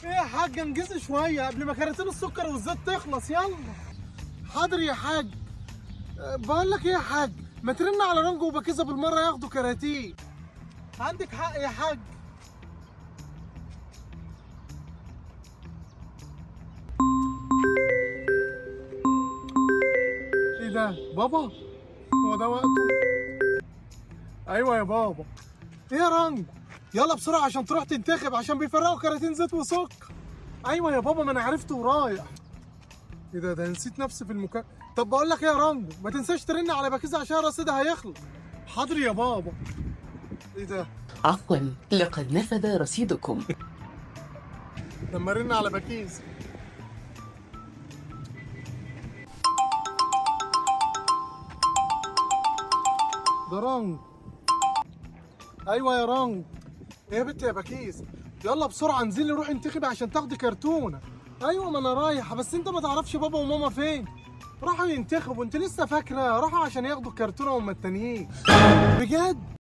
ايه يا حاج انجزي شويه قبل ما كراتين السكر والزيت تخلص. يلا. حاضر يا حاج. بقول لك ايه يا حاج، ما ترن على رنجو وبكيزه بالمره ياخدوا كراتين. عندك حق يا حاج. ايه ده بابا؟ هو ده وقته؟ ايوه يا بابا. ايه يا رنجو؟ يلا بسرعه عشان تروح تنتخب، عشان بيفرقوا كراتين زيت وسكر. ايوه يا بابا، ما انا عرفت ورايح. ايه ده نسيت نفسي في المكان. طب بقول لك ايه يا رنجو، ما تنساش ترن على بكيزه عشان رصيدها هيخلص. حاضر يا بابا. ايه ده؟ عفوا، لقد نفذ رصيدكم. لما رن على بكيزه. ده رنجو. ايوه يا رنجو. ايه يا بنت يا بكيزه، يلا بسرعه انزلي روحي انتخبي عشان تاخدي كرتونه. ايوه ما انا رايحه، بس انت ما تعرفش بابا وماما فين. راحوا ينتخبوا، انت لسه فاكره؟ راحوا عشان ياخدوا الكرتونه هم التانيين. بجد؟